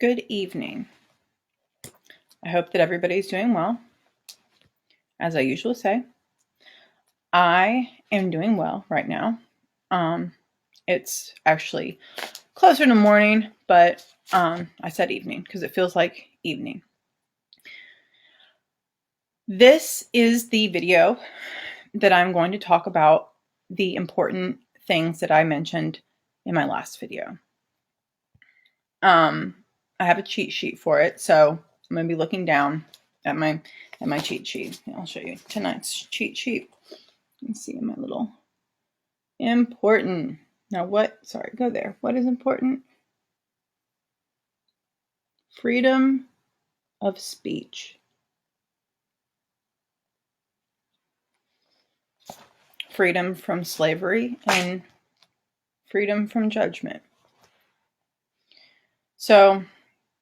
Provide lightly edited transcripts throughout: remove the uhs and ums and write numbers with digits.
Good evening. I hope that everybody's doing well. As I usually say, I am doing well right now. It's actually closer to morning, but I said evening because it feels like evening. This is the video that I'm going to talk about the important things that I mentioned in my last video. I have a cheat sheet for it, so I'm going to be looking down at my cheat sheet. I'll show you tonight's cheat sheet. Let's see my little important. Now what? Sorry, go there. What is important? Freedom of speech. Freedom from slavery and freedom from judgment. So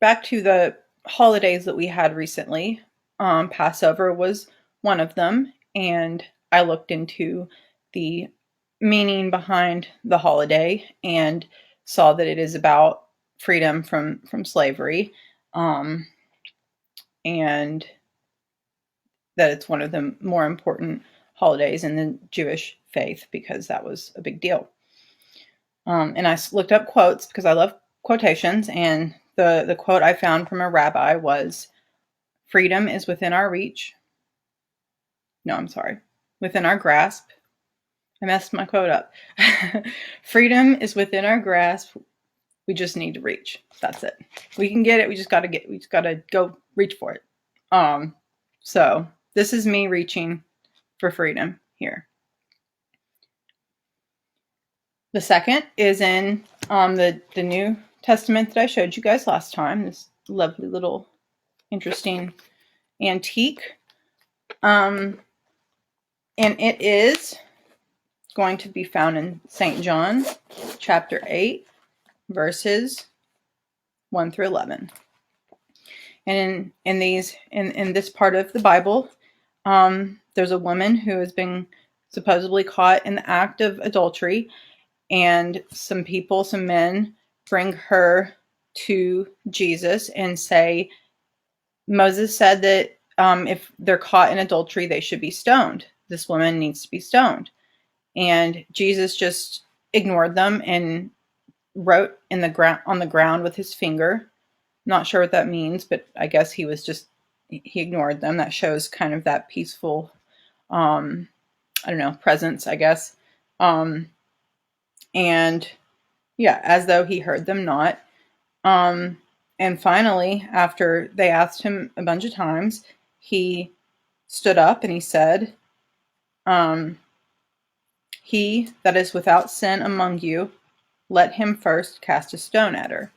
back to the holidays that we had recently. Passover was one of them, and I looked into the meaning behind the holiday and saw that it is about freedom from slavery, and that it's one of the more important holidays in the Jewish faith because that was a big deal. And I looked up quotes because I love quotations, and the quote I found from a rabbi was, "Freedom is within our reach." No, I'm sorry. Within our grasp. I messed my quote up. Freedom is within our grasp. We just need to reach. That's it. We can get it. We just got to go reach for it. So this is me reaching for freedom here. The second is in the New Testament that I showed you guys last time. This lovely little interesting antique. And it is going to be found in St. John chapter 8, verses 1 through 11. And in this part of the Bible, there's a woman who has been supposedly caught in the act of adultery, and some men bring her to Jesus and say, Moses said that if they're caught in adultery, they should be stoned. This woman needs to be stoned. And Jesus just ignored them and wrote on the ground with his finger. Not sure what that means, but I guess he ignored them. That shows kind of that peaceful, presence, I guess. And yeah, as though he heard them not. And finally, after they asked him a bunch of times, he stood up and he said, "He that is without sin among you, let him first cast a stone at her."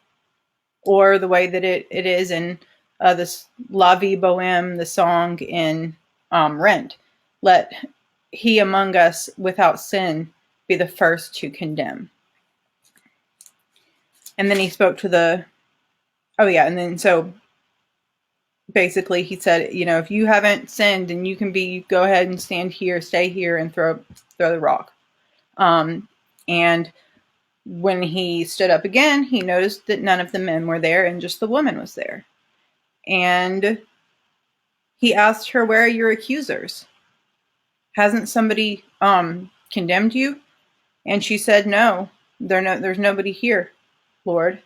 Or the way that it is in this La Vie Boheme, the song in Rent, "Let he among us without sin be the first to condemn." And then he spoke to so basically he said, if you haven't sinned, then you can go ahead and stay here and throw the rock. And when he stood up again, he noticed that none of the men were there and just the woman was there. And he asked her, "Where are your accusers? Hasn't somebody condemned you?" And she said, "No, there's nobody here, Lord."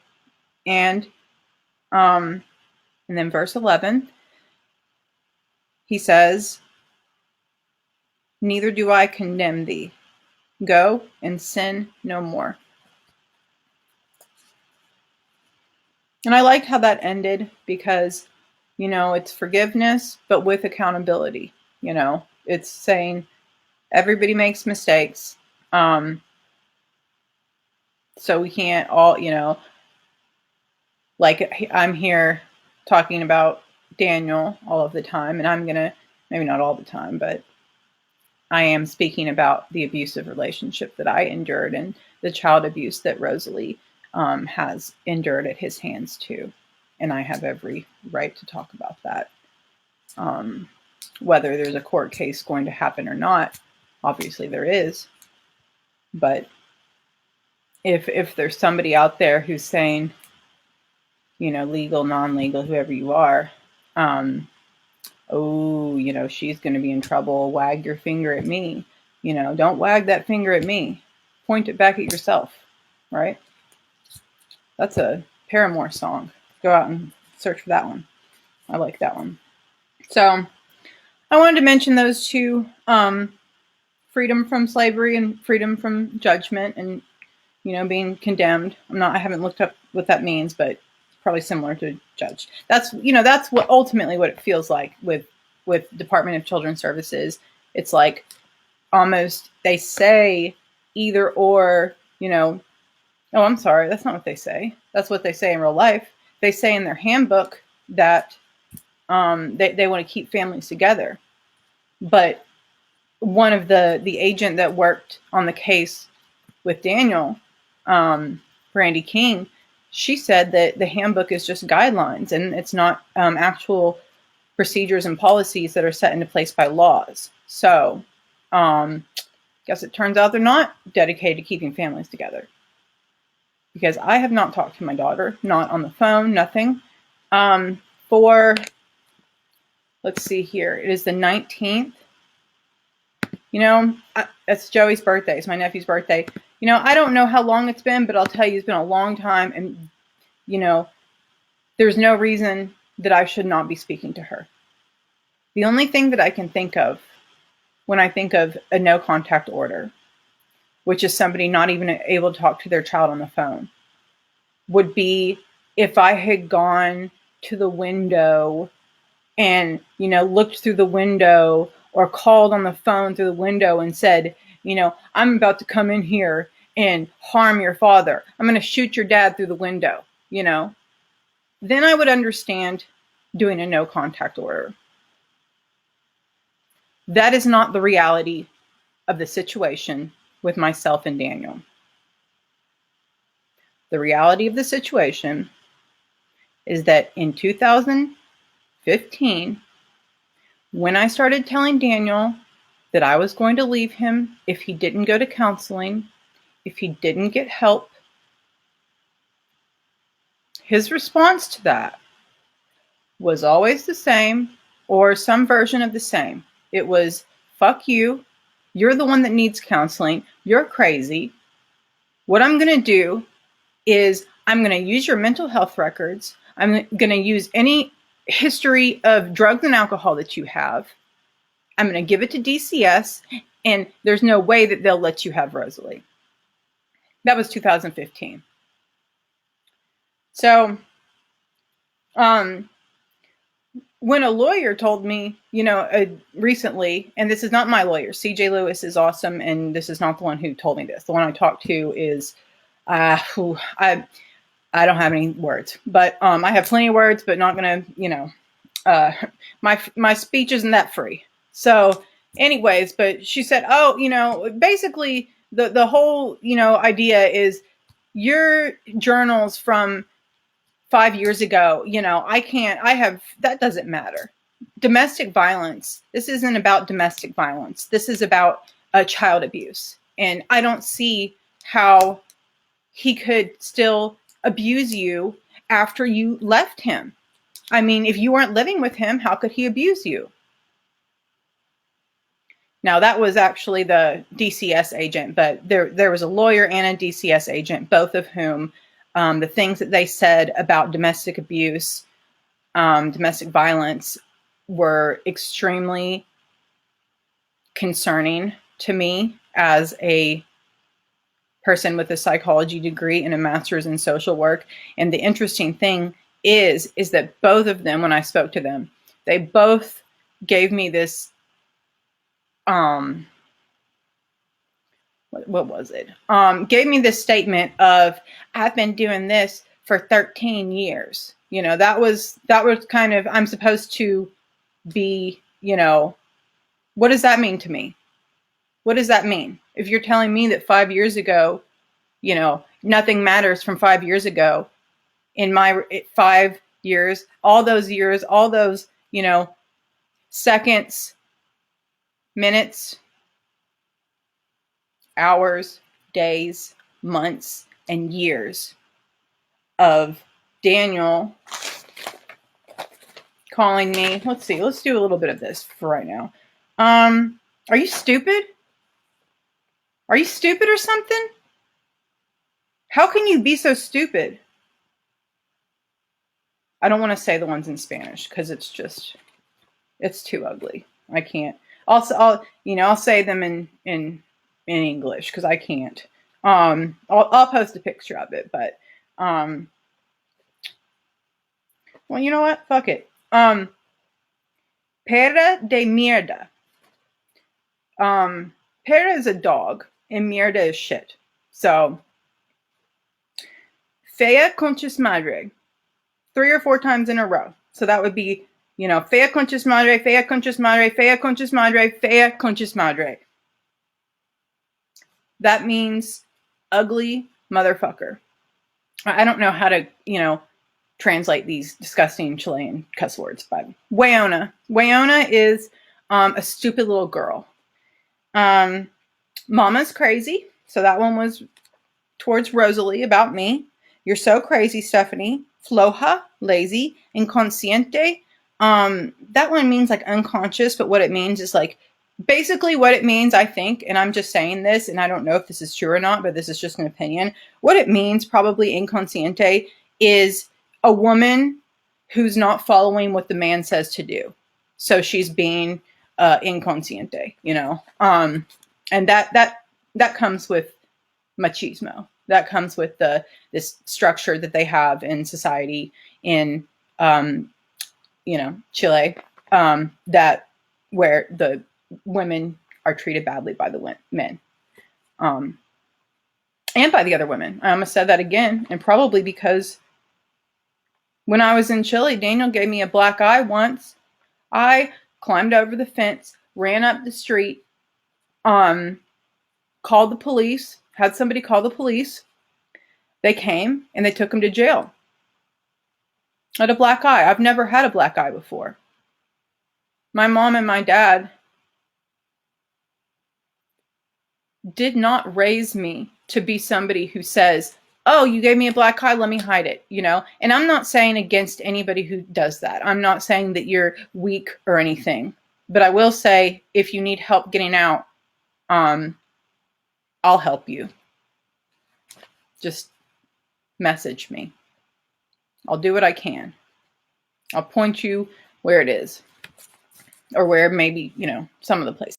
And then verse 11, he says, "Neither do I condemn thee. Go and sin no more." And I liked how that ended because, it's forgiveness, but with accountability. It's saying everybody makes mistakes. So we can't all, like I'm here talking about Daniel all of the time, and I'm going to, maybe not all the time, but I am speaking about the abusive relationship that I endured and the child abuse that Rosalie has endured at his hands too. And I have every right to talk about that. Whether there's a court case going to happen or not, obviously there is. But if there's somebody out there who's saying, legal, non-legal, whoever you are, oh, she's going to be in trouble. Wag your finger at me. Don't wag that finger at me. Point it back at yourself, right? That's a Paramore song. Go out and search for that one. I like that one. So I wanted to mention those two, freedom from slavery and freedom from judgment, and being condemned. I haven't looked up what that means, but it's probably similar to judged. That's what ultimately what it feels like with Department of Children's Services. It's like almost they say either or, oh, I'm sorry, that's not what they say. That's what they say in real life. They say in their handbook that they want to keep families together. But one of the agent that worked on the case with Daniel, Brandy King, she said that the handbook is just guidelines and it's not actual procedures and policies that are set into place by laws. So, guess it turns out they're not dedicated to keeping families together. Because I have not talked to my daughter, not on the phone, nothing. Let's see here, it is the 19th. It's Joey's birthday. It's my nephew's birthday. I don't know how long it's been, but I'll tell you, it's been a long time. And, there's no reason that I should not be speaking to her. The only thing that I can think of when I think of a no contact order, which is somebody not even able to talk to their child on the phone, would be if I had gone to the window and, looked through the window or called on the phone through the window and said, I'm about to come in here and harm your father. I'm going to shoot your dad through the window, then I would understand doing a no contact order. That is not the reality of the situation with myself and Daniel. The reality of the situation is that in 2015, when I started telling Daniel that I was going to leave him if he didn't go to counseling, if he didn't get help, his response to that was always the same, or some version of the same. It was, fuck you. You're the one that needs counseling. You're crazy. What I'm going to do is I'm going to use your mental health records. I'm going to use any history of drugs and alcohol that you have. I'm going to give it to DCS, and there's no way that they'll let you have Rosalie. That was 2015. So, when a lawyer told me, recently, and this is not my lawyer, CJ Lewis is awesome, and this is not the one who told me this. The one I talked to is, I don't have any words, but I have plenty of words, but not gonna, my speech isn't that free. So, anyways, but she said, oh, basically the whole, idea is your journals from 5 years ago, that doesn't matter. Domestic violence, this isn't about domestic violence. This is about child abuse. And I don't see how he could still abuse you after you left him. I mean, if you weren't living with him, how could he abuse you? Now, that was actually the DCS agent, but there was a lawyer and a DCS agent, both of whom the things that they said about domestic abuse, domestic violence were extremely concerning to me as a person with a psychology degree and a master's in social work. And the interesting thing is that both of them, when I spoke to them, they both gave me this, what was it? Gave me this statement of, I've been doing this for 13 years. That was kind of, I'm supposed to be, what does that mean to me? What does that mean? If you're telling me that 5 years ago, nothing matters from 5 years ago, in my 5 years, all those, seconds, minutes, hours, days, months, and years of Daniel calling me. Let's see. Let's do a little bit of this for right now. Are you stupid? Are you stupid or something? How can you be so stupid? I don't want to say the ones in Spanish because it's too ugly. I can't. I'll say them in English because I can't. I'll post a picture of it, but well, you know what? Fuck it. Perra de mierda. Perra is a dog, and mierda is shit. So, fea conchas madre. 3 or 4 times in a row. So that would be, fea conchas madre, fea conchas madre, fea conchas madre, fea conchas madre. That means ugly motherfucker. I don't know how to, translate these disgusting Chilean cuss words, but weona. Weona is a stupid little girl. Mama's crazy. So that one was towards Rosalie about me. You're so crazy, Stephanie. Floja, lazy. Inconsciente. That one means like unconscious, but what it means is like, basically what it means, I think, and I'm just saying this, and I don't know if this is true or not, but this is just an opinion. What it means, probably inconsciente, is a woman who's not following what the man says to do. So she's being inconsciente, and that comes with machismo. That comes with this structure that they have in society in Chile, that where the women are treated badly by the men, and by the other women. I almost said that again, and probably because when I was in Chile, Daniel gave me a black eye once. I climbed over the fence, ran up the street, called the police, had somebody call the police. They came and they took him to jail. I had a black eye. I've never had a black eye before. My mom and my dad did not raise me to be somebody who says, oh, you gave me a black eye, let me hide it, And I'm not saying against anybody who does that. I'm not saying that you're weak or anything. But I will say, if you need help getting out, I'll help you. Just message me. I'll do what I can. I'll point you where it is. Or where maybe, some of the places.